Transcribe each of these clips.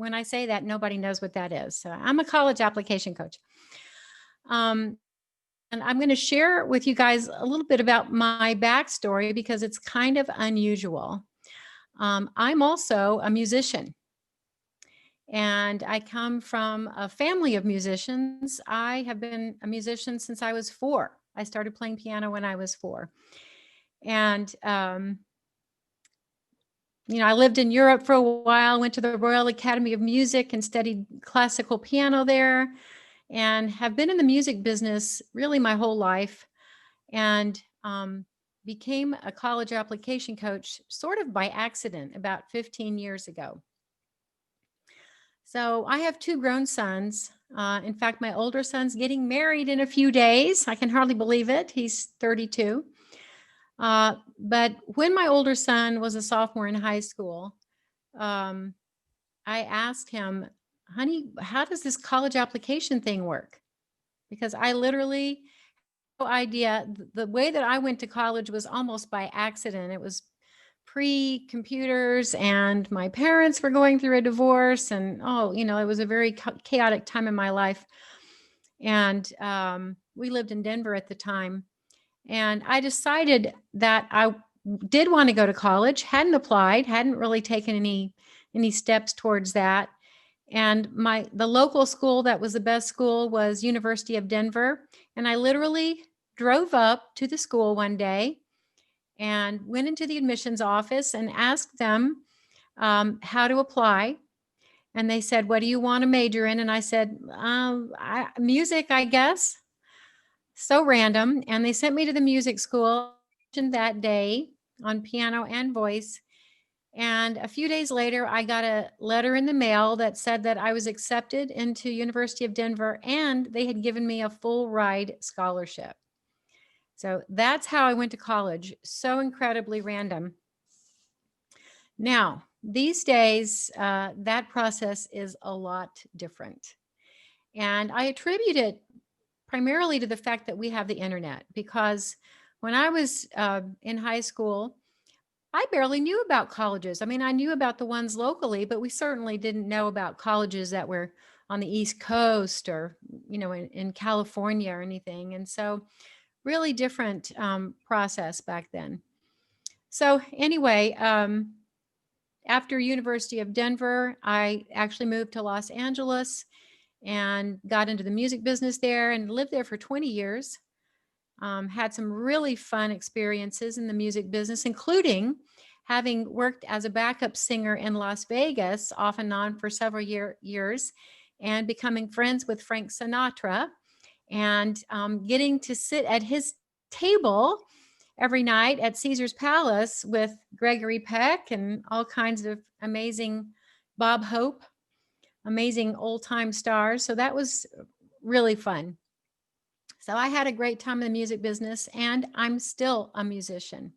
when I say that, nobody knows what that is. So I'm a college application coach. Um, and I'm going to share with you guys a little bit about my backstory because it's kind of unusual. I'm also a musician, and I come from a family of musicians. I have been a musician since I was 4. I started playing piano when I was 4. And, I lived in Europe for a while, went to the Royal Academy of Music and studied classical piano there, and have been in the music business really my whole life. And became a college application coach sort of by accident about 15 years ago. So I have 2 grown sons. In fact, my older son's getting married in a few days. I can hardly believe it. He's 32. But when my older son was a sophomore in high school, um, I asked him, honey, how does this college application thing work? Because I literally no idea. The way that I went to college was almost by accident. It was pre-computers, and my parents were going through a divorce, and it was a very chaotic time in my life. And we lived in Denver at the time, and I decided that I did want to go to college. Hadn't applied, hadn't really taken any steps towards that. And the local school that was the best school was University of Denver. And I literally drove up to the school one day and went into the admissions office and asked them how to apply. And they said, what do you want to major in? And I said, music, I guess. So random. And they sent me to the music school that day on piano and voice. And a few days later, I got a letter in the mail that said that I was accepted into University of Denver, and they had given me a full ride scholarship. So that's how I went to college. So incredibly random. Now, these days, that process is a lot different. And I attribute it primarily to the fact that we have the internet, because when I was in high school, I barely knew about colleges. I mean, I knew about the ones locally, but we certainly didn't know about colleges that were on the East Coast or, in California or anything. And so really different process back then. So anyway, after University of Denver, I actually moved to Los Angeles and got into the music business there and lived there for 20 years. Had some really fun experiences in the music business, including having worked as a backup singer in Las Vegas off and on for several years, and becoming friends with Frank Sinatra, and getting to sit at his table every night at Caesar's Palace with Gregory Peck and all kinds of amazing Bob Hope, amazing old time stars. So that was really fun. So I had a great time in the music business, and I'm still a musician.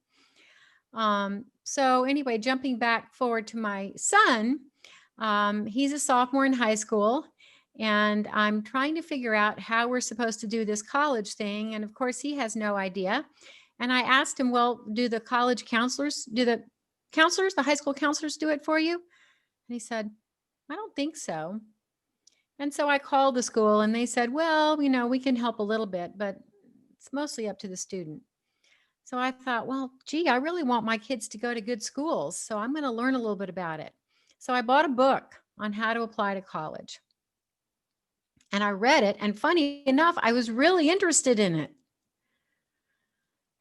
So anyway, jumping back forward to my son, he's a sophomore in high school, and I'm trying to figure out how we're supposed to do this college thing. And of course, he has no idea. And I asked him, well, do the high school counselors do it for you? And he said, I don't think so. And so I called the school, and they said, well, we can help a little bit, but it's mostly up to the student. So I thought, well, gee, I really want my kids to go to good schools, so I'm going to learn a little bit about it. So I bought a book on how to apply to college. And I read it, and funny enough, I was really interested in it.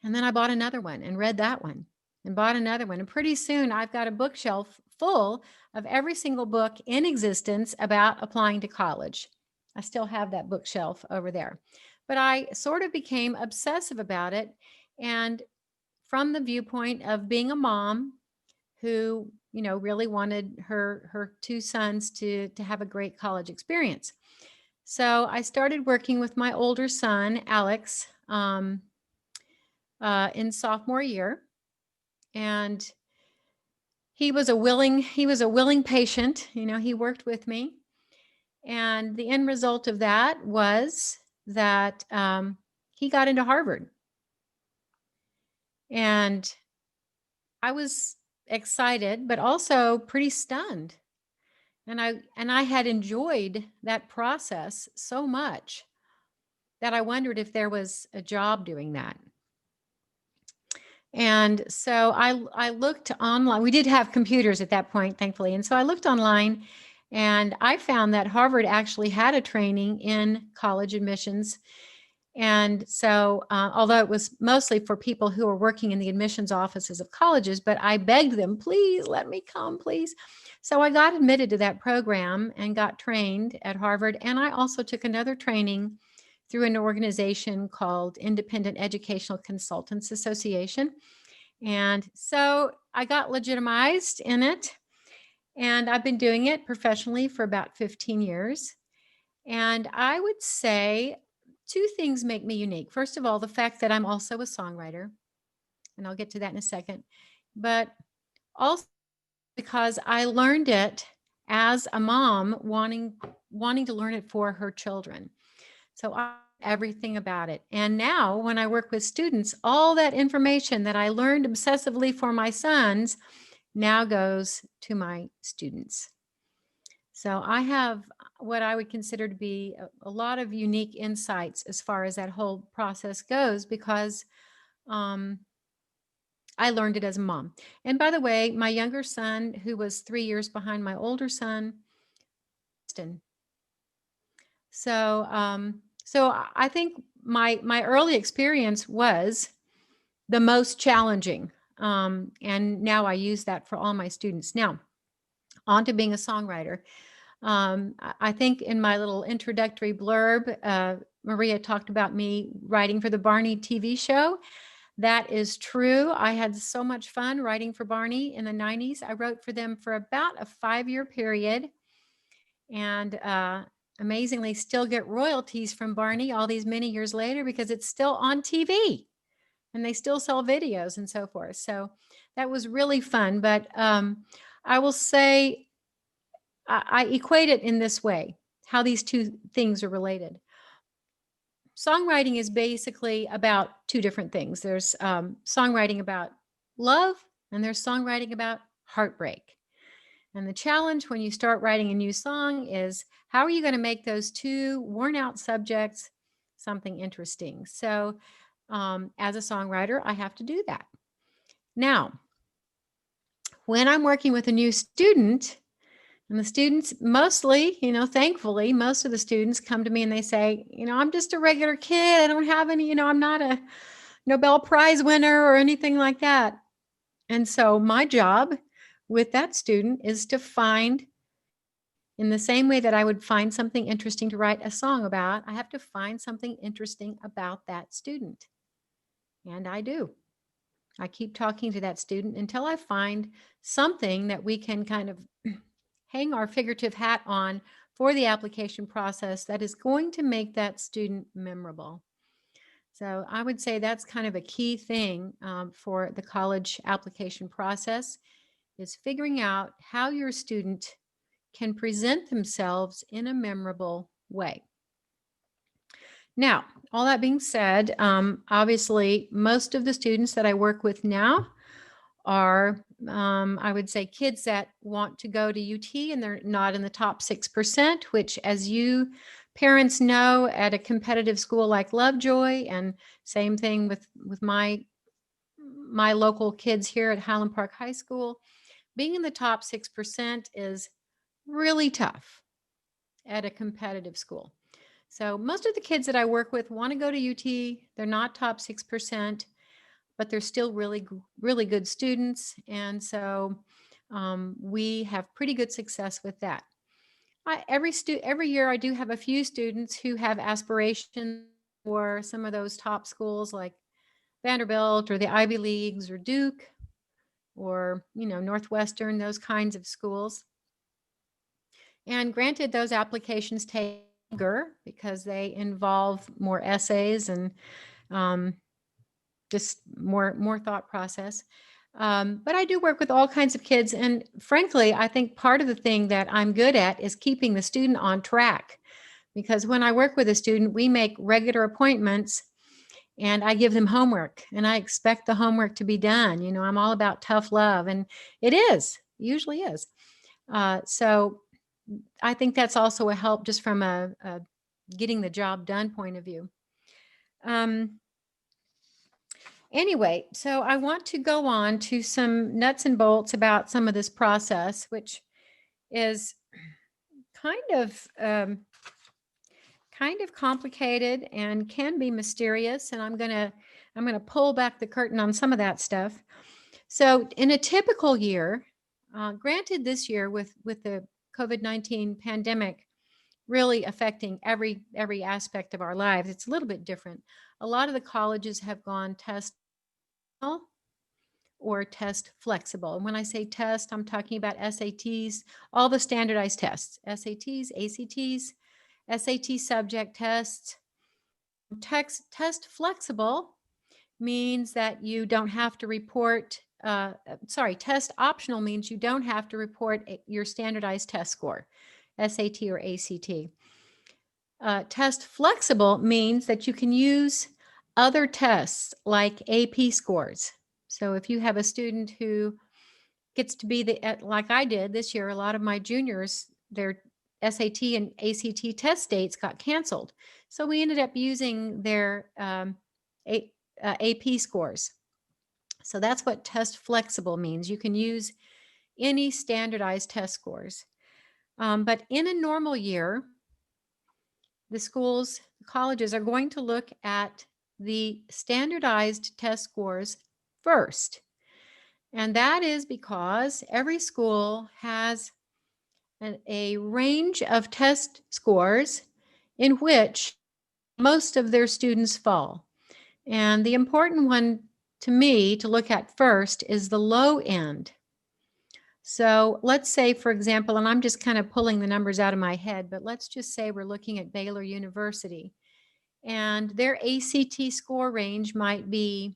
And then I bought another one and read that one and bought another one. And pretty soon I've got a bookshelf full of every single book in existence about applying to college. I still have that bookshelf over there. But I sort of became obsessive about it. And from the viewpoint of being a mom who, really wanted her 2 sons to have a great college experience. So I started working with my older son, Alex, in sophomore year. And he was a willing patient. He worked with me. And the end result of that was that he got into Harvard. And I was excited, but also pretty stunned. And I had enjoyed that process so much that I wondered if there was a job doing that. And so I looked online. We did have computers at that point, thankfully. And so I looked online and I found that Harvard actually had a training in college admissions. And so, although it was mostly for people who were working in the admissions offices of colleges, but I begged them, please let me come, please. So I got admitted to that program and got trained at Harvard. And I also took another training through an organization called Independent Educational Consultants Association. And so I got legitimized in it. And I've been doing it professionally for about 15 years. And I would say two things make me unique. First of all, the fact that I'm also a songwriter, and I'll get to that in a second, but also because I learned it as a mom wanting to learn it for her children. So I everything about it. And now when I work with students, all that information that I learned obsessively for my sons now goes to my students. So I have what I would consider to be a lot of unique insights as far as that whole process goes, because um, I learned it as a mom. And by the way, my younger son, who was 3 years behind my older son, so I think my early experience was the most challenging, and now I use that for all my students. Now, on to being a songwriter. I think in my little introductory blurb, Maria talked about me writing for the Barney TV show. That is true. I had so much fun writing for Barney in the 90s. I wrote for them for about a 5-year period, and amazingly still get royalties from Barney all these many years later because it's still on TV and they still sell videos and so forth. So that was really fun. But I will say I equate it in this way, how these two things are related. Songwriting is basically about two different things. There's songwriting about love, and there's songwriting about heartbreak. And the challenge when you start writing a new song is how are you going to make those two worn out subjects something interesting? So, as a songwriter, I have to do that. Now, when I'm working with a new student, and the students mostly, thankfully, most of the students come to me and they say, I'm just a regular kid. I don't have any, I'm not a Nobel Prize winner or anything like that. And so my job with that student is to find, in the same way that I would find something interesting to write a song about, I have to find something interesting about that student. And I do. I keep talking to that student until I find something that we can kind of hang our figurative hat on for the application process that is going to make that student memorable. So I would say that's kind of a key thing for the college application process, is figuring out how your student can present themselves in a memorable way. Now, all that being said, obviously, most of the students that I work with now are, I would say, kids that want to go to UT and they're not in the top 6%, which, as you parents know, at a competitive school like Lovejoy, and same thing with my local kids here at Highland Park High School, being in the top 6% is really tough at a competitive school. So most of the kids that I work with want to go to UT. They're not top 6%, but they're still really, really good students. And so we have pretty good success with that. Every year I do have a few students who have aspirations for some of those top schools like Vanderbilt or the Ivy Leagues or Duke or, Northwestern, those kinds of schools. And granted, those applications take longer because they involve more essays and just more thought process. But I do work with all kinds of kids. And frankly, I think part of the thing that I'm good at is keeping the student on track. Because when I work with a student, we make regular appointments and I give them homework and I expect the homework to be done. I'm all about tough love, and it usually is. So I think that's also a help just from a getting the job done point of view. Um, anyway, so I want to go on to some nuts and bolts about some of this process, which is kind of complicated and can be mysterious. And I'm gonna pull back the curtain on some of that stuff. So in a typical year, granted this year with the COVID-19 pandemic really affecting every aspect of our lives, it's a little bit different. A lot of the colleges have gone test or test flexible. And when I say test, I'm talking about SATs, all the standardized tests, SATs, ACTs, SAT subject tests. Test flexible means that you don't have to report, test optional means you don't have to report your standardized test score, SAT or ACT. Test flexible means that you can use other tests like AP scores. So if you have a student who gets to be like I did this year, a lot of my juniors, their SAT and ACT test dates got canceled. So we ended up using their AP scores. So that's what test flexible means. You can use any standardized test scores. But in a normal year, the colleges are going to look at the standardized test scores first. And that is because every school has a range of test scores in which most of their students fall. And the important one to me to look at first is the low end. So let's say, for example, and I'm just kind of pulling the numbers out of my head, but let's just say we're looking at Baylor University and their ACT score range might be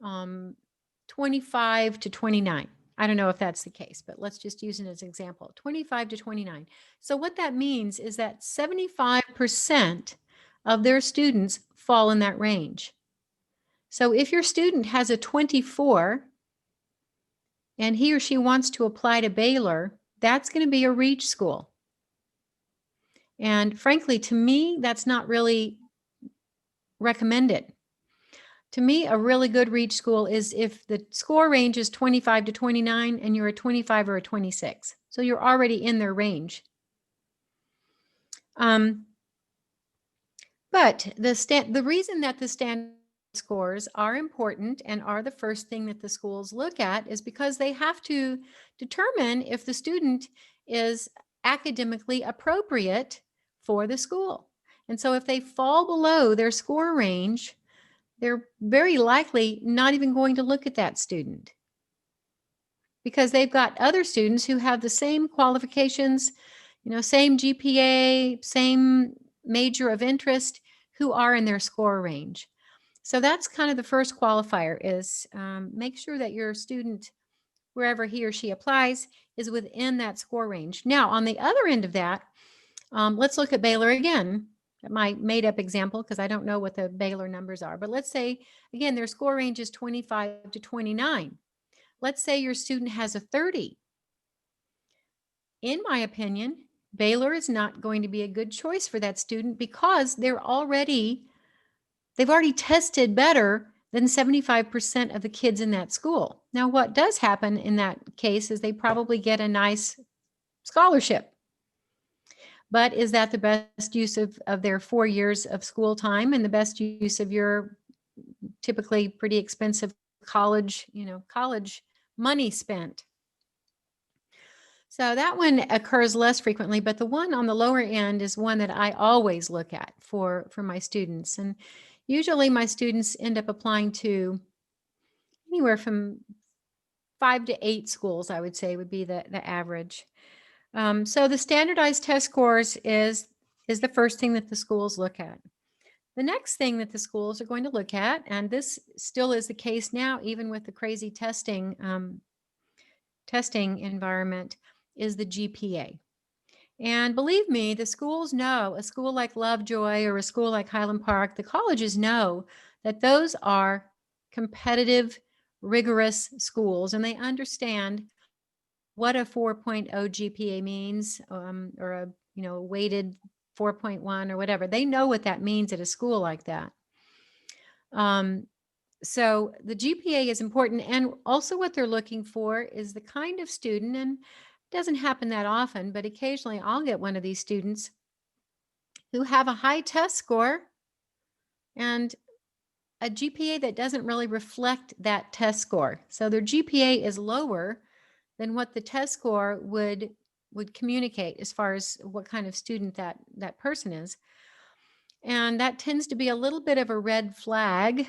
25 to 29. I don't know if that's the case, but let's just use it as an example, 25 to 29. So what that means is that 75% of their students fall in that range. So if your student has a 24 and he or she wants to apply to Baylor, that's going to be a reach school. And frankly, to me, that's not really recommended. To me, a really good reach school is if the score range is 25 to 29 and you're a 25 or a 26. So you're already in their range. But the reason that the standard scores are important and are the first thing that the schools look at is because they have to determine if the student is academically appropriate for the school. And so if they fall below their score range, they're very likely not even going to look at that student because they've got other students who have the same qualifications, same GPA, same major of interest, who are in their score range. So that's kind of the first qualifier is make sure that your student, wherever he or she applies, is within that score range. Now, on the other end of that, let's look at Baylor again. My made up example, because I don't know what the Baylor numbers are, but let's say, again, their score range is 25 to 29. Let's say your student has a 30. In my opinion, Baylor is not going to be a good choice for that student because they've already tested better than 75% of the kids in that school. Now, what does happen in that case is they probably get a nice scholarship. But is that the best use of their 4 years of school time and the best use of your typically pretty expensive college money spent? So that one occurs less frequently, but the one on the lower end is one that I always look at for my students. And usually my students end up applying to anywhere from 5 to 8 schools, I would say would be the average. So the standardized test scores is the first thing that the schools look at. The next thing that the schools are going to look at, and this still is the case now, even with the crazy testing environment, is the GPA. And believe me, the schools know, a school like Lovejoy or a school like Highland Park, the colleges know that those are competitive, rigorous schools, and they understand what a 4.0 GPA means, or a, weighted 4.1 or whatever. They know what that means at a school like that. So the GPA is important, and also what they're looking for is the kind of student, and it doesn't happen that often, but occasionally I'll get one of these students who have a high test score and a GPA that doesn't really reflect that test score. So their GPA is lower than what the test score would communicate as far as what kind of student that person is. And that tends to be a little bit of a red flag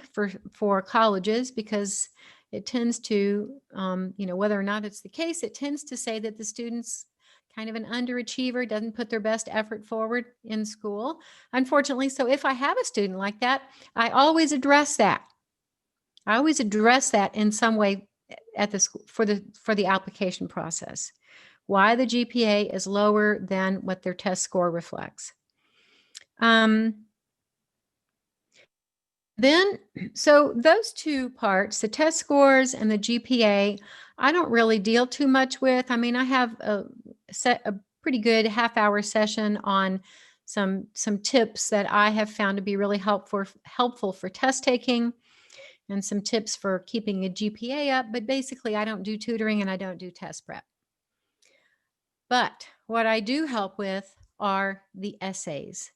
for colleges, because it tends to, whether or not it's the case, it tends to say that the student's kind of an underachiever, doesn't put their best effort forward in school, unfortunately. So if I have a student like that, I always address that. I always address that in some way at the school for the application process, why the GPA is lower than what their test score reflects. Then, so those two parts, the test scores and the GPA, I don't really deal too much with. I mean, I have a pretty good half-hour session on some tips that I have found to be really helpful for test taking, and some tips for keeping a GPA up. But basically, I don't do tutoring and I don't do test prep. But what I do help with are the essays.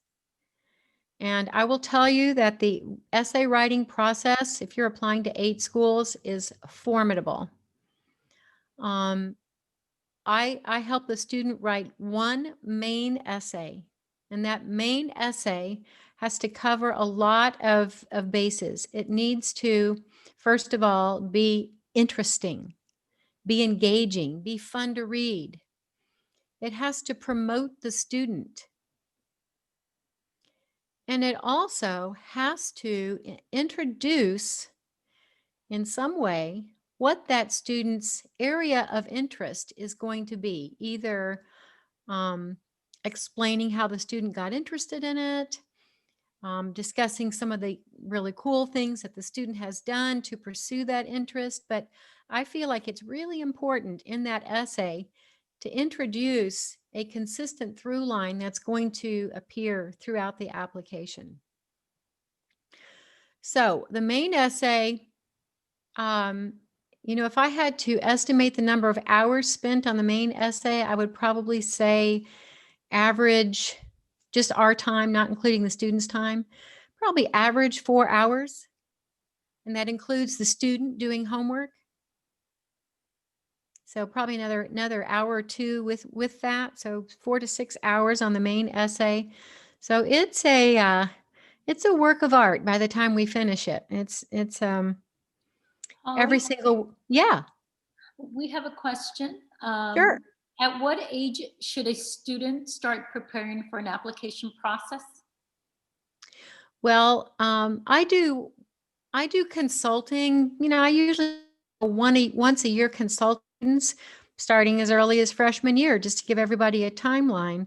And I will tell you that the essay writing process, if you're applying to 8 schools, is formidable. I help the student write one main essay, and that main essay has to cover a lot of bases. It needs to, first of all, be interesting, be engaging, be fun to read. It has to promote the student. And it also has to introduce in some way what that student's area of interest is going to be, either explaining how the student got interested in it, discussing some of the really cool things that the student has done to pursue that interest. But I feel like it's really important in that essay to introduce a consistent through line that's going to appear throughout the application. So the main essay, if I had to estimate the number of hours spent on the main essay, I would probably say average, just our time, not including the student's time, probably average 4 hours. And that includes the student doing homework. So probably another hour or two with that. So 4 to 6 hours on the main essay. So it's a work of art by the time we finish it. It's every single, yeah. We have a question. Sure. At what age should a student start preparing for an application process? Well, I do consulting. I usually once a year consultants, starting as early as freshman year, just to give everybody a timeline.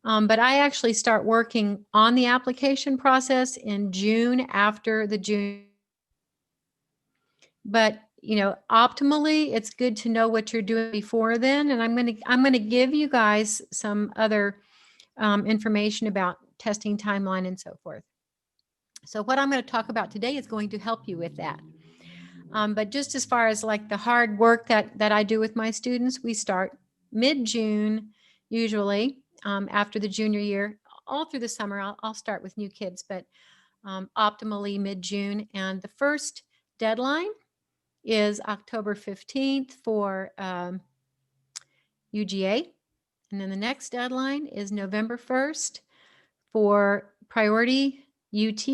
But I actually start working on the application process in June, after the June. But optimally, it's good to know what you're doing before then. And I'm going to give you guys some other information about testing timeline and so forth. So what I'm going to talk about today is going to help you with that. But just as far as like the hard work that I do with my students, we start mid-June, usually after the junior year, all through the summer. I'll start with new kids, but optimally mid-June. And the first deadline is October 15th for UGA. And then the next deadline is November 1st for priority UT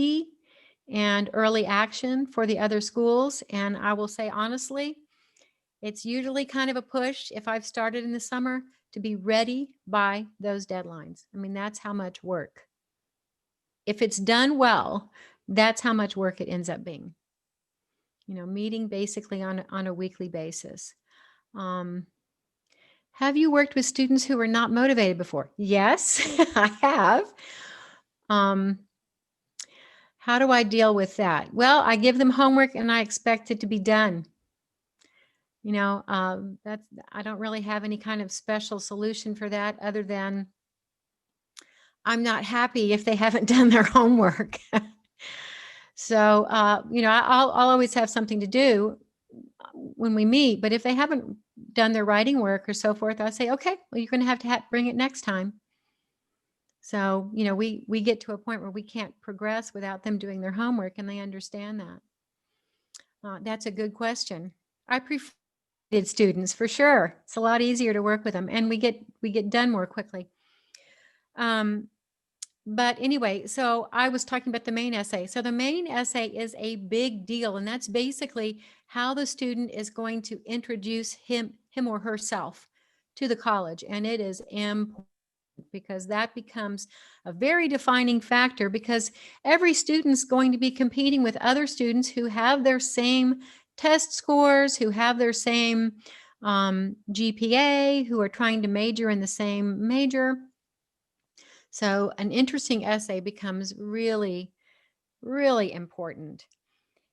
and early action for the other schools. And I will say, honestly, it's usually kind of a push if I've started in the summer to be ready by those deadlines. I mean, that's how much work. If it's done well, that's how much work it ends up being. Meeting basically on a weekly basis. Have you worked with students who were not motivated before? Yes, I have. How do I deal with that? Well, I give them homework and I expect it to be done. That's, I don't really have any kind of special solution for that other than I'm not happy if they haven't done their homework. So, I'll always have something to do when we meet, but if they haven't done their writing work or so forth, I say, okay, well, you're going to have bring it next time. So, we get to a point where we can't progress without them doing their homework, and they understand that. That's a good question. I prefer students for sure. It's a lot easier to work with them, and we get done more quickly. But anyway, so I was talking about the main essay. So the main essay is a big deal, and that's basically how the student is going to introduce him or herself to the college. And it is important because that becomes a very defining factor, because every student's going to be competing with other students who have their same test scores, who have their same GPA, who are trying to major in the same major. So an interesting essay becomes really, really important.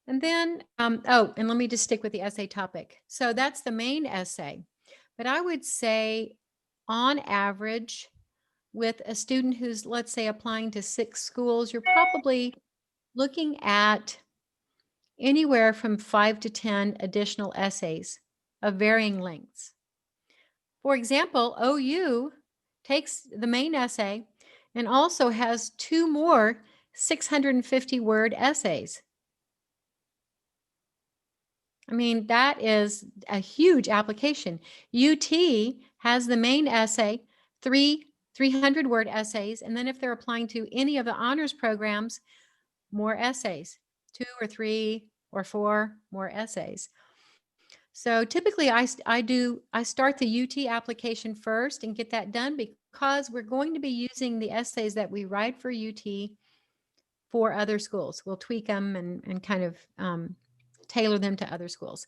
And then, and let me just stick with the essay topic. So that's the main essay. But I would say on average, with a student who's, let's say, applying to 6 schools, you're probably looking at anywhere from 5 to 10 additional essays of varying lengths. For example, OU takes the main essay and also has 2 more 650-word essays. I mean, that is a huge application. UT has the main essay, 300-word essays, and then if they're applying to any of the honors programs, more essays, 2 or 3 or 4 more essays. So typically I start the UT application first and get that done, because we're going to be using the essays that we write for UT for other schools. We'll tweak them and kind of tailor them to other schools.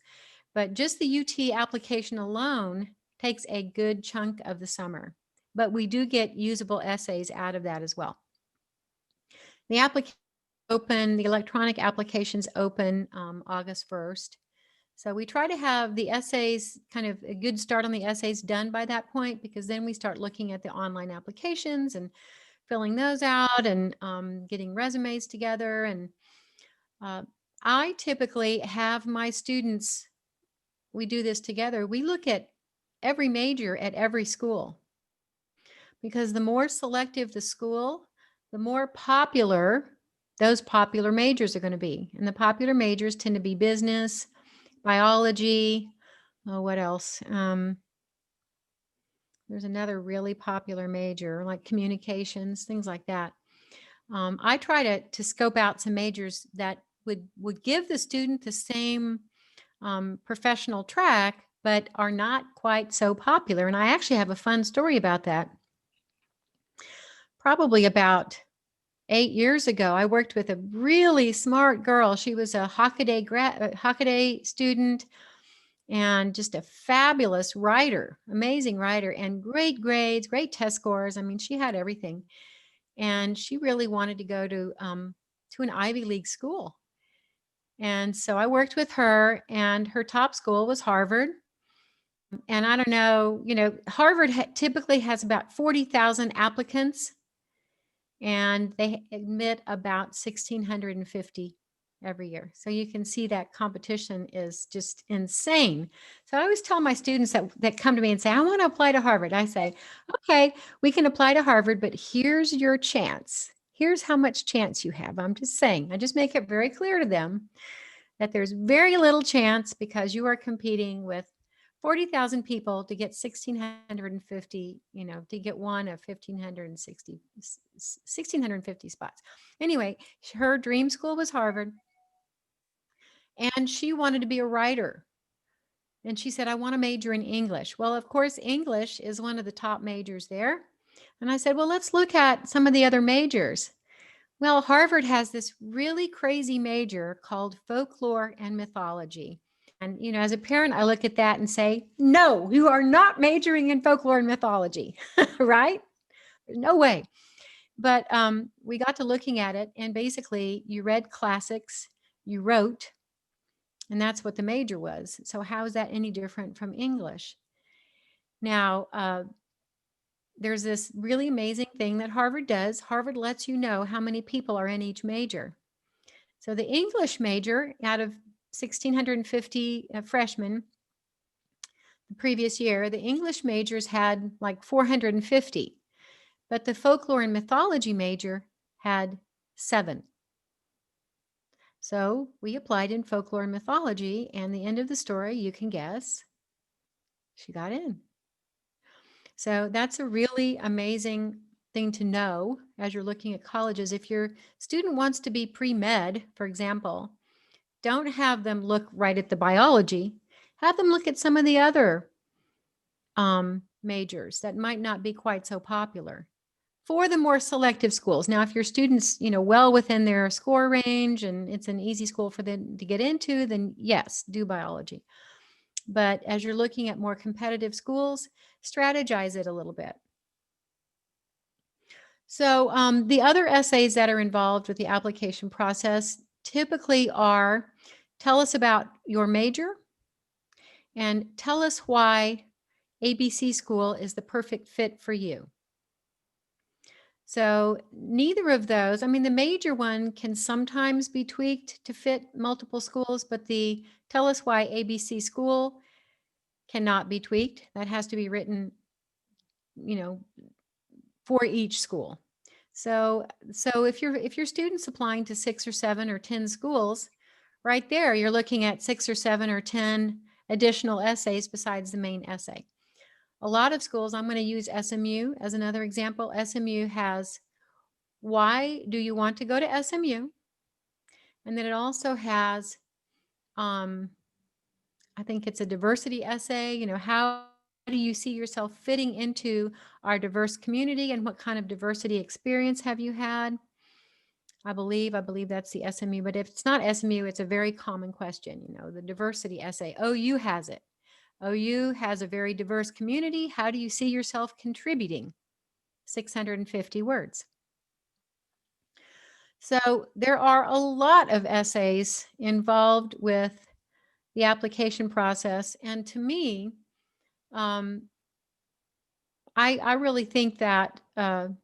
But just the UT application alone takes a good chunk of the summer. But we do get usable essays out of that as well. The application open, the electronic applications open August 1st. So we try to have the essays, kind of a good start on the essays done by that point, because then we start looking at the online applications and filling those out and getting resumes together. And I typically have my students, we do this together. We look at every major at every school, because the more selective the school, the more popular those popular majors are going to be. And the popular majors tend to be business, biology, what else? There's another really popular major like communications, things like that. I try to scope out some majors that would give the student the same professional track, but are not quite so popular. And I actually have a fun story about that. Probably about 8 years ago, I worked with a really smart girl. She was a Hockaday student and just a fabulous writer, amazing writer, and great grades, great test scores. I mean, she had everything. And she really wanted to go to an Ivy League school. And so I worked with her, and her top school was Harvard. And I don't know, Harvard typically has about 40,000 applicants, and they admit about 1,650 every year. So you can see that competition is just insane. So I always tell my students that come to me and say, I want to apply to Harvard. I say, okay, we can apply to Harvard, but here's your chance. Here's how much chance you have. I'm just saying, I just make it very clear to them that there's very little chance, because you are competing with 40,000 people to get 1,650, to get one of 1,650 spots. Anyway, her dream school was Harvard, and she wanted to be a writer. And she said, I want to major in English. Well, of course, English is one of the top majors there. And I said, well, let's look at some of the other majors. Well, Harvard has this really crazy major called folklore and mythology. And, as a parent, I look at that and say, no, you are not majoring in folklore and mythology, right? There's no way. But we got to looking at it, and basically you read classics, you wrote, And that's what the major was. So how is that any different from English? Now, there's this really amazing thing that Harvard does. Harvard lets you know how many people are in each major. So the English major, out of 1,650 freshmen the previous year, the English majors had like 450, but the folklore and mythology major had 7. So we applied in folklore and mythology, and the end of the story, you can guess, she got in. So that's a really amazing thing to know as you're looking at colleges. If your student wants to be pre-med, for example, don't have them look right at the biology. Have them look at some of the other majors that might not be quite so popular for the more selective schools. Now, if your student's, well within their score range and it's an easy school for them to get into, then yes, do biology. But as you're looking at more competitive schools, strategize it a little bit. So the other essays that are involved with the application process typically are, tell us about your major and tell us why ABC school is the perfect fit for you. So neither of those, I mean, the major one can sometimes be tweaked to fit multiple schools, but the tell us why ABC school cannot be tweaked. That has to be written, for each school. So if your student's applying to 6 or 7 or 10 schools, right there, you're looking at 6 or 7 or 10 additional essays besides the main essay. A lot of schools, I'm going to use SMU as another example. SMU has, why do you want to go to SMU? And then it also has, I think it's a diversity essay. How do you see yourself fitting into our diverse community, and what kind of diversity experience have you had? I believe that's the SMU, but if it's not SMU, it's a very common question, the diversity essay. OU has it. OU has a very diverse community. How do you see yourself contributing? 650 words. So there are a lot of essays involved with the application process. And to me, I really think that the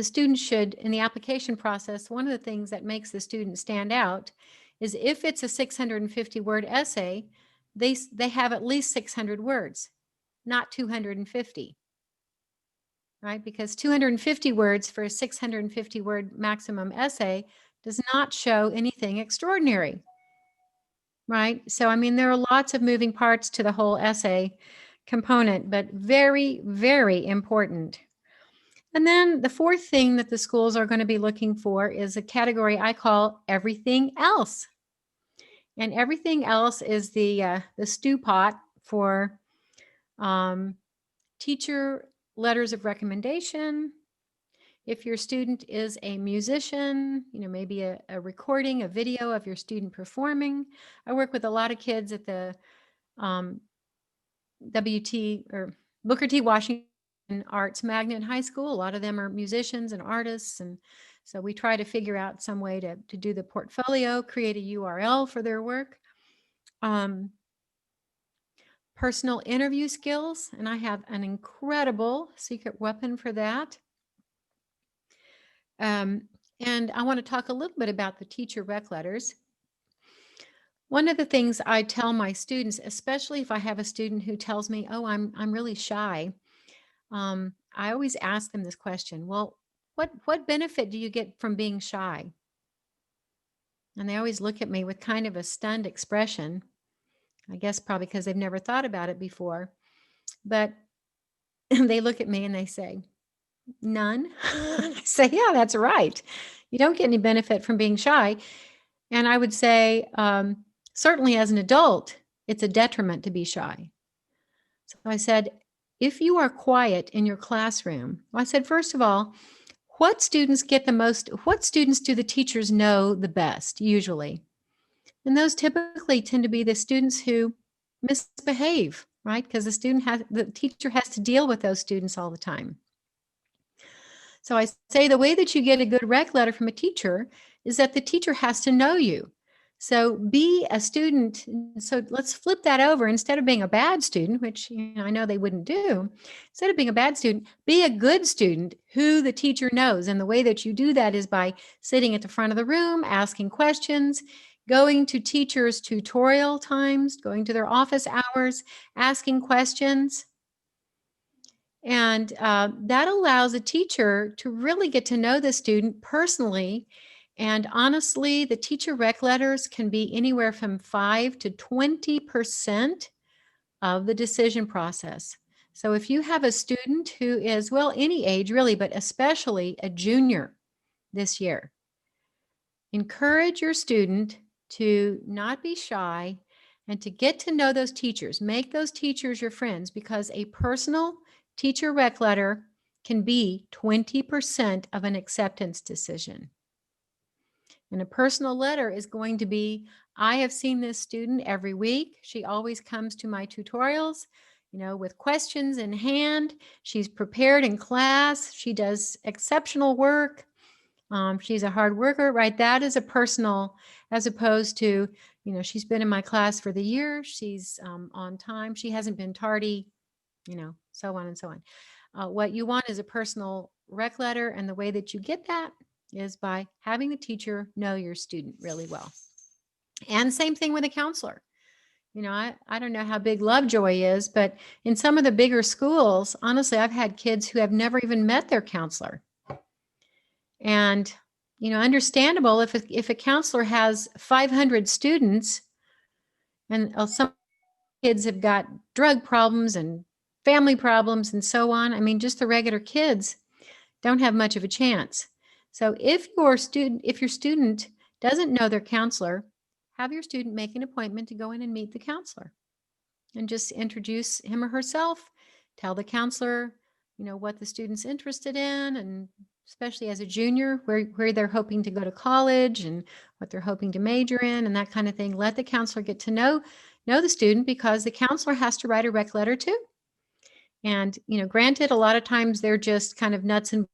student should, in the application process, one of the things that makes the student stand out is if it's a 650 word essay, they have at least 600 words, not 250, right? Because 250 words for a 650 word maximum essay does not show anything extraordinary, right? So, I mean, there are lots of moving parts to the whole essay component, but very, very important. And then the fourth thing that the schools are going to be looking for is a category I call everything else. And everything else is the stew pot for teacher letters of recommendation. If your student is a musician, maybe a recording, a video of your student performing. I work with a lot of kids at the WT or Booker T. Washington Arts Magnet High School. A lot of them are musicians and artists. And so we try to figure out some way to do the portfolio, create a URL for their work. Personal interview skills, and I have an incredible secret weapon for that. And I want to talk a little bit about the teacher rec letters. One of the things I tell my students, especially if I have a student who tells me, oh, I'm really shy, I always ask them this question, well, what benefit do you get from being shy? And they always look at me with kind of a stunned expression. I guess probably because they've never thought about it before. But they look at me and they say, none. I say, yeah, that's right. You don't get any benefit from being shy. And I would say, certainly as an adult, it's a detriment to be shy. So I said, if you are quiet in your classroom, I said, first of all, what students get the most, what students do the teachers know the best, usually? And those typically tend to be the students who misbehave, right? Because the teacher has to deal with those students all the time. So I say the way that you get a good rec letter from a teacher is that the teacher has to know you. So be a student. So let's flip that over. Instead of being a bad student, which I know they wouldn't do, instead of being a bad student, be a good student who the teacher knows. And the way that you do that is by sitting at the front of the room, asking questions, going to teachers' tutorial times, going to their office hours, asking questions. And that allows a teacher to really get to know the student personally. And honestly, the teacher rec letters can be anywhere from 5 to 20% of the decision process. So if you have a student who is, well, any age really, but especially a junior this year, encourage your student to not be shy and to get to know those teachers. Make those teachers your friends, because a personal teacher rec letter can be 20% of an acceptance decision. And a personal letter is going to be, I have seen this student every week. She always comes to my tutorials, with questions in hand. She's prepared in class. She does exceptional work. She's a hard worker, right? That is a personal, as opposed to, she's been in my class for the year. She's on time. She hasn't been tardy, so on and so on. What you want is a personal rec letter. And the way that you get that is by having the teacher know your student really well. And same thing with a counselor. I don't know how big Lovejoy is, but in some of the bigger schools, honestly, I've had kids who have never even met their counselor. And, understandable if a counselor has 500 students and some kids have got drug problems and family problems and so on. I mean, just the regular kids don't have much of a chance. So if your student doesn't know their counselor, have your student make an appointment to go in and meet the counselor and just introduce him or herself, tell the counselor, what the student's interested in, and especially as a junior, where they're hoping to go to college and what they're hoping to major in and that kind of thing. Let the counselor get to know the student, because the counselor has to write a rec letter too. And, granted, a lot of times they're just kind of nuts and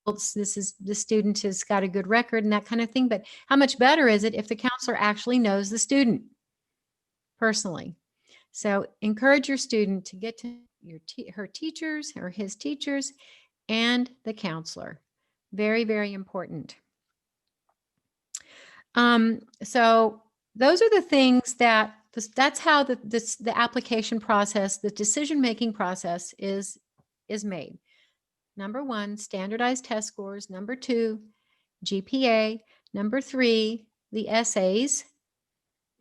bolts. The student has got a good record and that kind of thing. But how much better is it if the counselor actually knows the student personally? So encourage your student to get to her teachers or his teachers and the counselor. Very, very important. So those are the things that's how the application process, the decision-making process is made. Number 1, standardized test scores. Number 2, GPA. Number 3, the essays.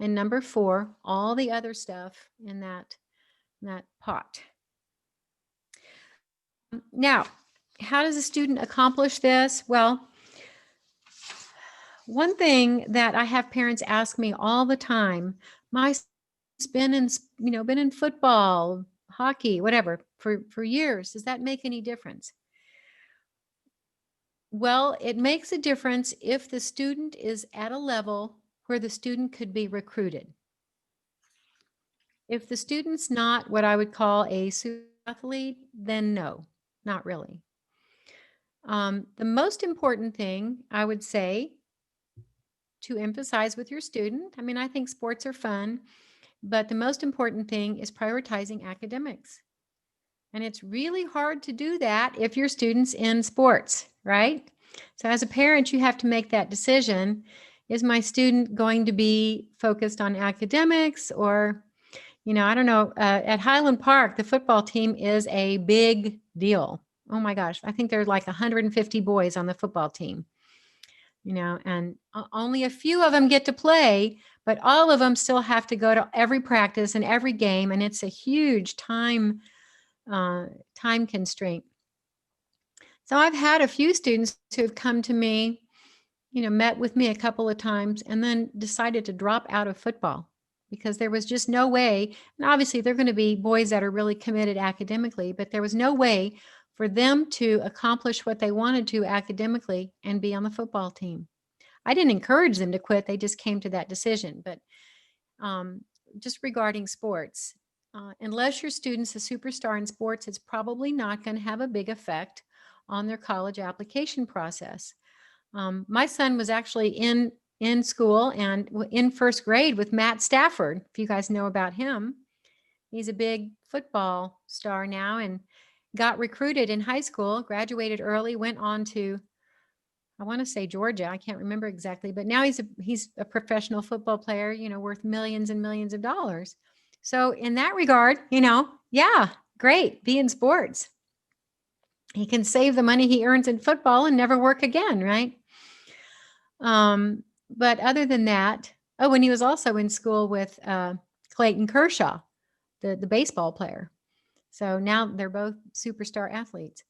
And number 4, all the other stuff in that pot. Now, how does a student accomplish this? Well, one thing that I have parents ask me all the time, my son's been in football, hockey, whatever, for years. Does that make any difference? Well, it makes a difference if the student is at a level where the student could be recruited. If the student's not what I would call a super athlete, then no, not really. The most important thing I would say to emphasize with your student, I mean, I think sports are fun, but the most important thing is prioritizing academics. And it's really hard to do that if your student's in sports, right? So as a parent, you have to make that decision. Is my student going to be focused on academics, or, I don't know, at Highland Park, the football team is a big deal. Oh my gosh, I think there are like 150 boys on the football team, and only a few of them get to play, but all of them still have to go to every practice and every game. And it's a huge time constraint. So I've had a few students who have come to me, met with me a couple of times and then decided to drop out of football because there was just no way. And obviously they're going to be boys that are really committed academically, but there was no way for them to accomplish what they wanted to academically and be on the football team. I didn't encourage them to quit. They just came to that decision. But just regarding sports, unless your student's a superstar in sports, it's probably not going to have a big effect on their college application process. My son was actually in in school and in first grade with Matt Stafford. If you guys know about him, he's a big football star now and got recruited in high school, graduated early, went on to, I want to say Georgia. I can't remember exactly, but now he's a professional football player, worth millions and millions of dollars. So in that regard, yeah, great. Be in sports. He can save the money he earns in football and never work again, right? But other than that, and he was also in school with Clayton Kershaw, the baseball player. So now they're both superstar athletes.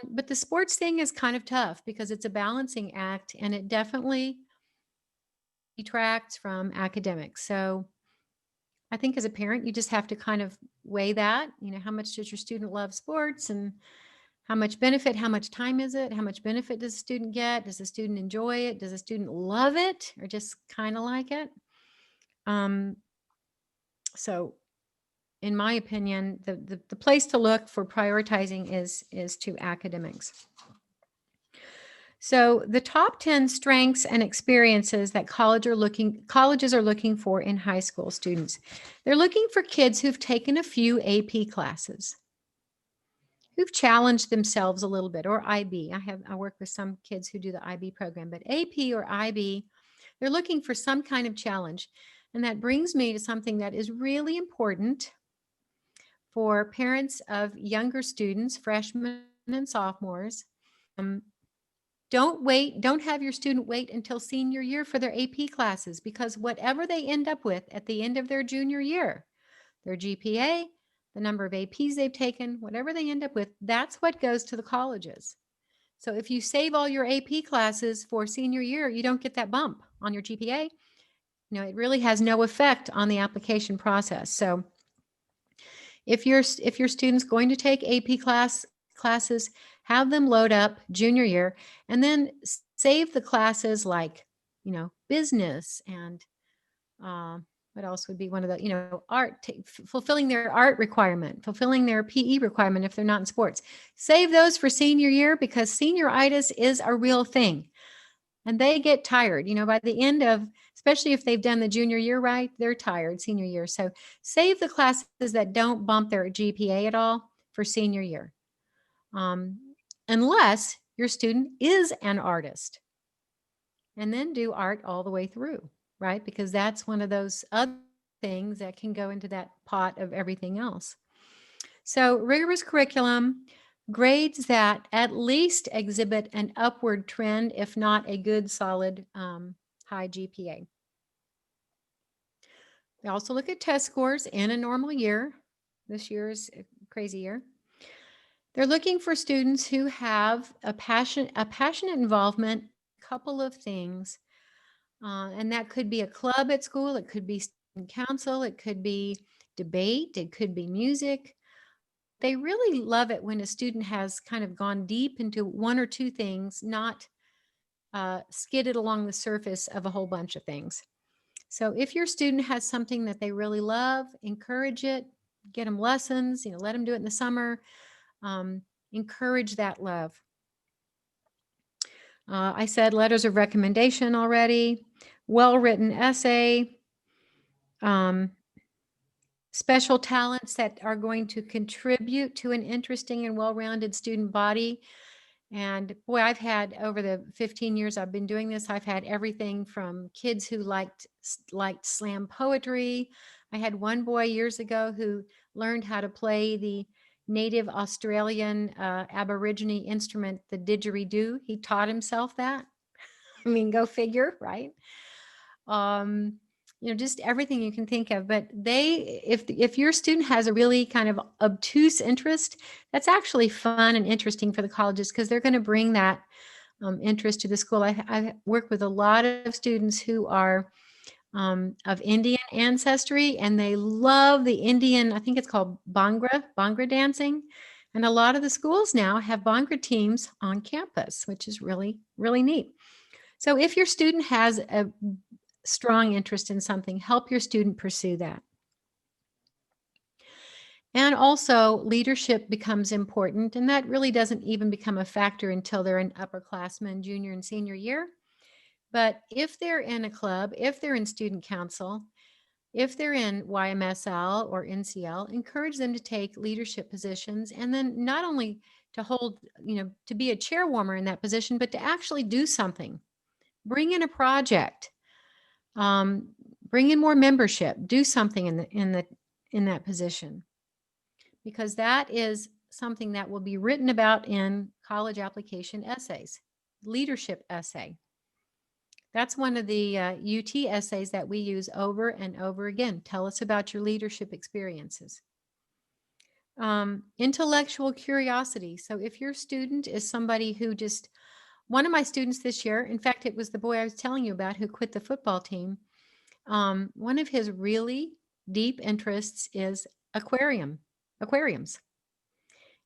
But the sports thing is kind of tough because it's a balancing act and it definitely detracts from academics. So I think as a parent, you just have to kind of weigh that, how much does your student love sports and how much benefit, how much time is it? How much benefit does the student get? Does the student enjoy it? Does the student love it or just kind of like it? So in my opinion, the place to look for prioritizing is to academics. So the top 10 strengths and experiences that colleges are looking for in high school students. They're looking for kids who've taken a few AP classes, who've challenged themselves a little bit, or IB. I work with some kids who do the IB program, but AP or IB, they're looking for some kind of challenge. And that brings me to something that is really important for parents of younger students, freshmen and sophomores. Don't have your student wait until senior year for their AP classes, because whatever they end up with at the end of their junior year, their GPA, the number of APs they've taken, whatever they end up with, that's what goes to the colleges. So if you save all your AP classes for senior year, you don't get that bump on your GPA. It really has no effect on the application process. So if your student's going to take AP classes, have them load up junior year and then save the classes like, business and what else would be one of the, art, fulfilling their art requirement, fulfilling their PE requirement if they're not in sports. Save those for senior year because senioritis is a real thing. And they get tired, by the end of, especially if they've done the junior year right, they're tired senior year. So save the classes that don't bump their GPA at all for senior year. Unless your student is an artist. And then do art all the way through, right? Because that's one of those other things that can go into that pot of everything else. So rigorous curriculum, grades that at least exhibit an upward trend, if not a good, solid, high GPA. We also look at test scores in a normal year. This year is a crazy year. They're looking for students who have a passionate involvement, a couple of things. And that could be a club at school. It could be student council. It could be debate. It could be music. They really love it when a student has kind of gone deep into one or two things, not skidded along the surface of a whole bunch of things. So if your student has something that they really love, encourage it, get them lessons, let them do it in the summer, encourage that love. I said letters of recommendation already, well-written essay, special talents that are going to contribute to an interesting and well-rounded student body. And boy, I've had, over the 15 years I've been doing this, I've had everything from kids who liked slam poetry. I had one boy years ago who learned how to play the native Australian Aborigine instrument, the didgeridoo. He taught himself that. I mean, go figure, right? Just everything you can think of. But if your student has a really kind of obtuse interest, that's actually fun and interesting for the colleges because they're going to bring that interest to the school. I work with a lot of students who are of Indian ancestry, and they love the Indian, I think it's called Bhangra dancing. And a lot of the schools now have Bhangra teams on campus, which is really, really neat. So if your student has a strong interest in something, help your student pursue that. And also leadership becomes important, and that really doesn't even become a factor until they're an upperclassman, junior and senior year. But if they're in a club, if they're in student council, if they're in YMSL or NCL, encourage them to take leadership positions, and then not only to hold, to be a chairwoman in that position, but to actually do something. Bring in a project, um, bring in more membership, do something in that position, because that is something that will be written about in college application essays, leadership essay. That's one of the UT essays that we use over and over again. Tell us about your leadership experiences. Intellectual curiosity. So if your student is somebody who just, one of my students this year, in fact, it was the boy I was telling you about who quit the football team. One of his really deep interests is aquariums.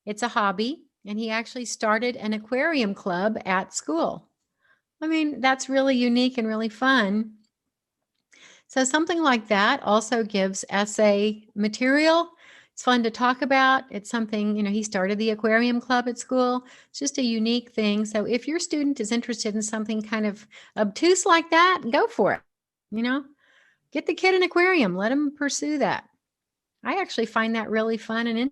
It's a hobby, and he actually started an aquarium club at school. I mean, that's really unique and really fun. So something like that also gives essay material. It's fun to talk about. It's something, he started the aquarium club at school. It's just a unique thing. So if your student is interested in something kind of obtuse like that, go for it. Get the kid an aquarium, let him pursue that. I actually find that really fun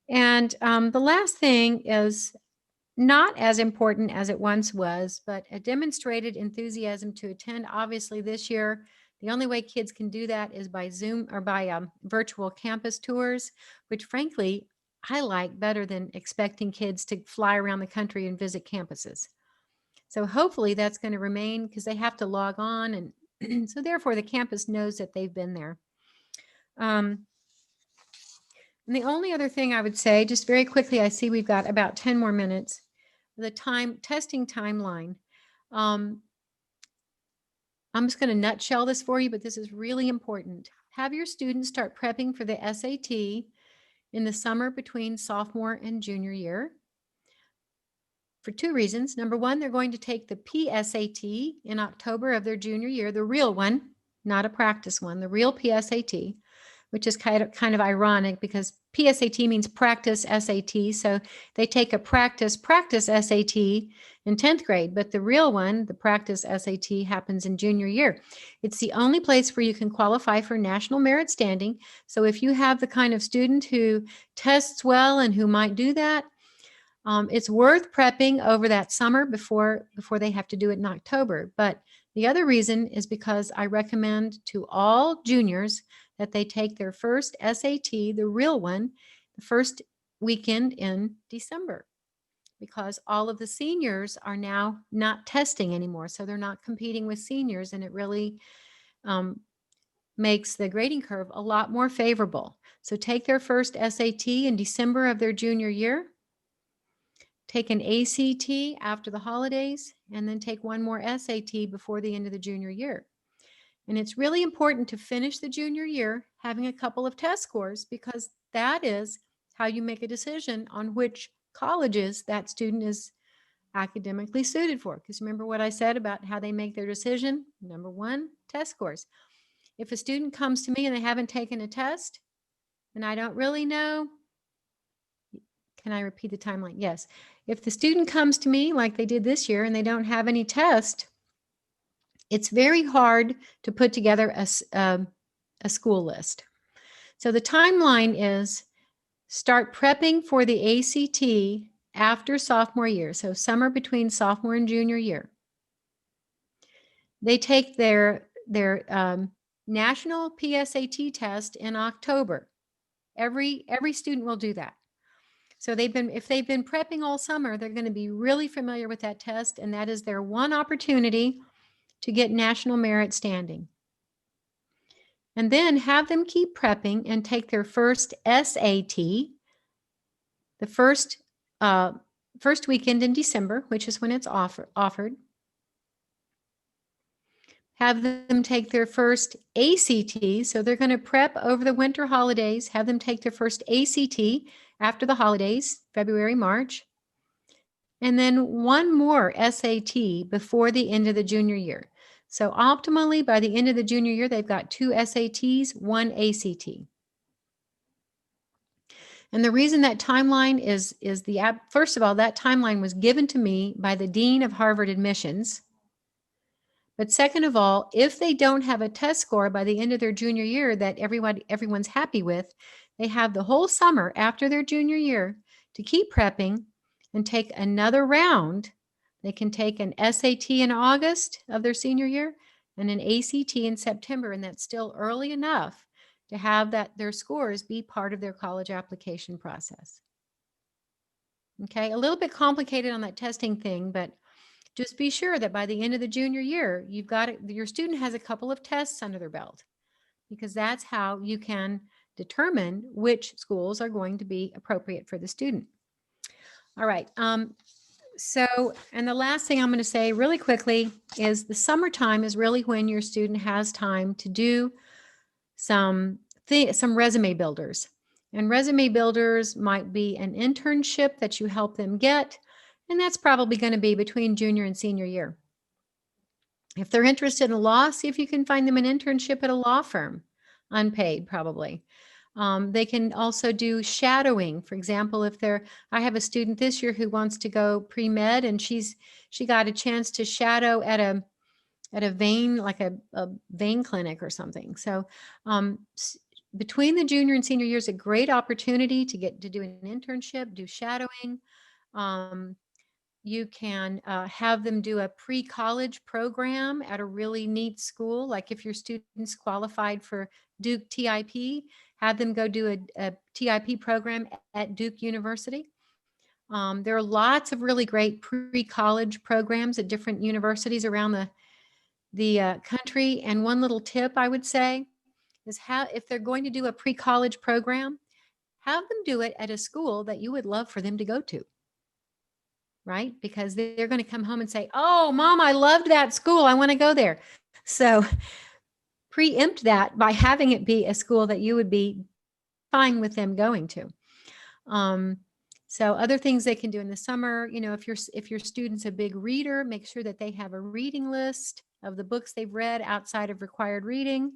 and the last thing is not as important as it once was, but a demonstrated enthusiasm to attend. Obviously, this year, the only way kids can do that is by Zoom or by virtual campus tours, which frankly, I like better than expecting kids to fly around the country and visit campuses. So hopefully that's going to remain because they have to log on. And so therefore the campus knows that they've been there. And the only other thing I would say, just very quickly, I see we've got about 10 more minutes, the testing timeline. I'm just going to nutshell this for you, but this is really important. Have your students start prepping for the SAT in the summer between sophomore and junior year for two reasons. Number one, they're going to take the PSAT in October of their junior year, the real one, not a practice one, the real PSAT, which is kind of ironic because PSAT means practice SAT. So they take a practice SAT in 10th grade, but the real one, the practice SAT, happens in junior year. It's the only place where you can qualify for national merit standing. So if you have the kind of student who tests well and who might do that, it's worth prepping over that summer before they have to do it in October. But the other reason is because I recommend to all juniors that they take their first SAT, the real one, the first weekend in December, because all of the seniors are now not testing anymore. So they're not competing with seniors, and it really makes the grading curve a lot more favorable. So take their first SAT in December of their junior year, take an ACT after the holidays, and then take one more SAT before the end of the junior year. And it's really important to finish the junior year having a couple of test scores, because that is how you make a decision on which colleges that student is academically suited for. Because remember what I said about how they make their decision? Number one, test scores. If a student comes to me and they haven't taken a test, and I don't really know, can I repeat the timeline? Yes. If the student comes to me like they did this year and they don't have any test, it's very hard to put together a school list. So the timeline is start prepping for the ACT after sophomore year, so summer between sophomore and junior year. They take their national PSAT test in October. Every student will do that. So if they've been prepping all summer, they're going to be really familiar with that test, and that is their one opportunity to get national merit standing. And then have them keep prepping and take their first SAT, the first weekend in December, which is when it's offered. Have them take their first ACT. So they're going to prep over the winter holidays, have them take their first ACT after the holidays, February, March, and then one more SAT before the end of the junior year. So optimally, by the end of the junior year, they've got 2 SATs, 1 ACT. And the reason that timeline is first of all, that timeline was given to me by the Dean of Harvard Admissions. But second of all, if they don't have a test score by the end of their junior year that everyone's happy with, they have the whole summer after their junior year to keep prepping and take another round. They can take an SAT in August of their senior year and an ACT in September, and that's still early enough to have their scores be part of their college application process. Okay, a little bit complicated on that testing thing, but just be sure that by the end of the junior year, your student has a couple of tests under their belt, because that's how you can determine which schools are going to be appropriate for the student. All right. And the last thing I'm going to say really quickly is the summertime is really when your student has time to do some resume builders. And resume builders might be an internship that you help them get, and that's probably going to be between junior and senior year. If they're interested in law, see if you can find them an internship at a law firm, unpaid probably. They can also do shadowing. For example, I have a student this year who wants to go pre-med, and she got a chance to shadow at a vein, like a vein clinic or something. So between the junior and senior years, a great opportunity to get to do an internship, do shadowing. You can have them do a pre-college program at a really neat school. Like if your students qualified for Duke TIP, have them go do a TIP program at Duke University. There are lots of really great pre-college programs at different universities around the country. And one little tip I would say is if they're going to do a pre-college program, have them do it at a school that you would love for them to go to. Right? Because they're going to come home and say, "Oh, Mom, I loved that school. I want to go there." So preempt that by having it be a school that you would be fine with them going to. So other things they can do in the summer, if your student's a big reader, make sure that they have a reading list of the books they've read outside of required reading.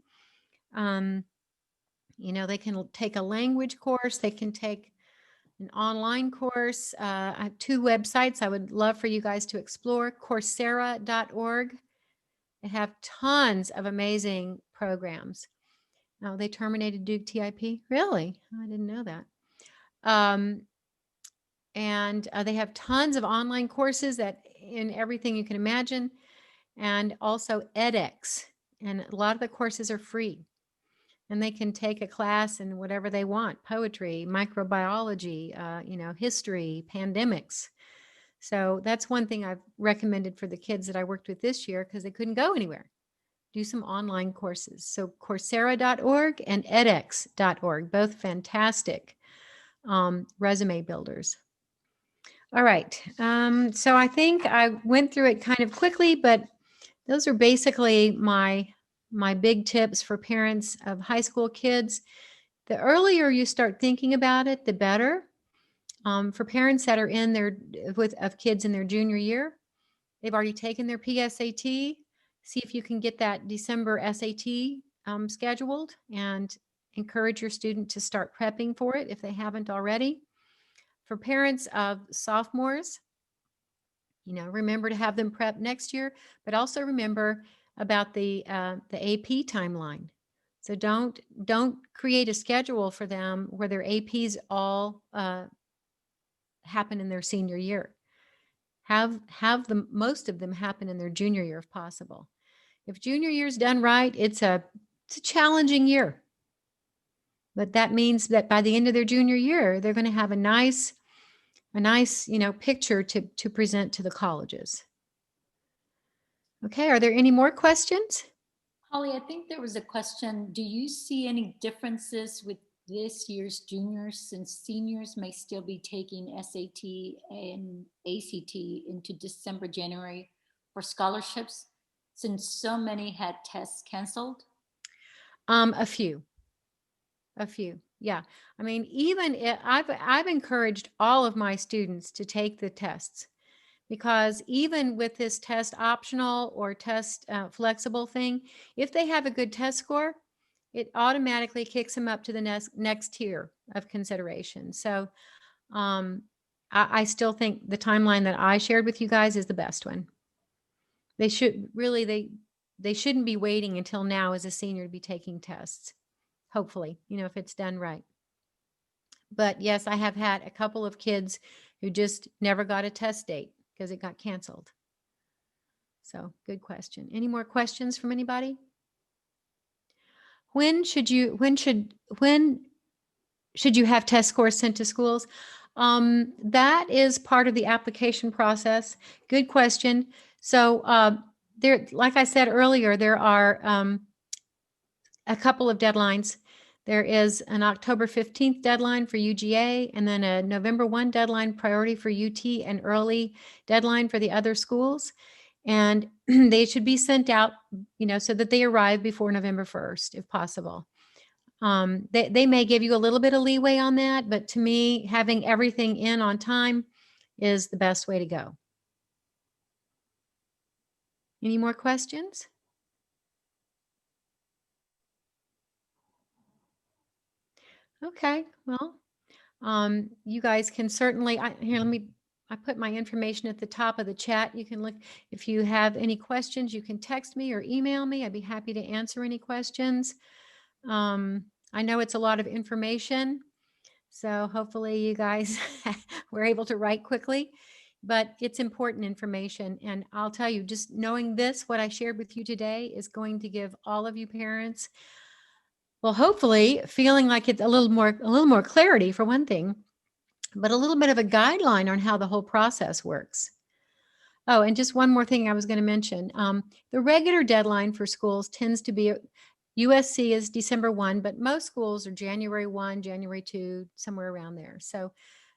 They can take a language course. They can take an online course. I have 2 websites I would love for you guys to explore. Coursera.org. They have tons of amazing programs. Oh, they terminated Duke TIP? Really? I didn't know that. And they have tons of online courses that in everything you can imagine, and also edX. And a lot of the courses are free. And they can take a class in whatever they want: poetry, microbiology, history, pandemics. So that's one thing I've recommended for the kids that I worked with this year because they couldn't go anywhere. Do some online courses. So Coursera.org and edX.org, both fantastic resume builders. All right. So I think I went through it kind of quickly, but those are basically my big tips for parents of high school kids. The earlier you start thinking about it, the better. For parents that are of kids in their junior year, they've already taken their PSAT. See if you can get that December SAT scheduled, and encourage your student to start prepping for it if they haven't already. For parents of sophomores, remember to have them prep next year, but also remember about the AP timeline. So don't create a schedule for them where their APs all happen in their senior year. Have most of them happen in their junior year if possible. If junior year is done right, it's a challenging year. But that means that by the end of their junior year, they're going to have a nice picture to present to the colleges. Okay, are there any more questions? Holly, I think there was a question. Do you see any differences with this year's juniors, since seniors may still be taking SAT and ACT into December, January for scholarships, since so many had tests canceled? A few. Yeah. I mean, I've encouraged all of my students to take the tests, because even with this test optional or test flexible thing, if they have a good test score, it automatically kicks them up to the next tier of consideration. So I still think the timeline that I shared with you guys is the best one. They should really, they shouldn't be waiting until now as a senior to be taking tests. Hopefully, if it's done right. But yes, I have had a couple of kids who just never got a test date because it got canceled. So good question. Any more questions from anybody? When should you have test scores sent to schools? That is part of the application process. Good question. So there, like I said earlier, there are a couple of deadlines. There is an October 15th deadline for UGA, and then a November 1 deadline priority for UT, and early deadline for the other schools. And they should be sent out, so that they arrive before November 1st, if possible. They may give you a little bit of leeway on that, but to me, having everything in on time is the best way to go. Any more questions? Okay, well, you guys can certainly, I put my information at the top of the chat. You can look, if you have any questions, you can text me or email me. I'd be happy to answer any questions. I know it's a lot of information, so hopefully you guys were able to write quickly, but it's important information. And I'll tell you, just knowing this, what I shared with you today is going to give all of you parents, well, hopefully feeling like it's a little more clarity for one thing, but a little bit of a guideline on how the whole process works. Oh, and just one more thing I was going to mention. The regular deadline for schools tends to be, USC is December 1, but most schools are January 1, January 2, somewhere around there. So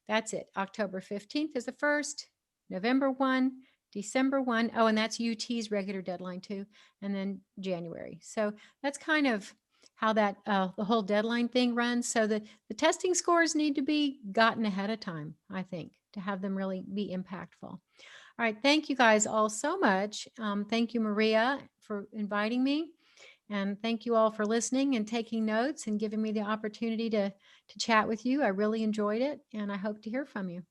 that's it. October 15th is the first, November 1, December 1. Oh, and that's UT's regular deadline too. And then January. So that's kind of how that the whole deadline thing runs. So the testing scores need to be gotten ahead of time, I think, to have them really be impactful. All right. Thank you guys all so much. Thank you, Maria, for inviting me. And thank you all for listening and taking notes and giving me the opportunity to chat with you. I really enjoyed it, and I hope to hear from you.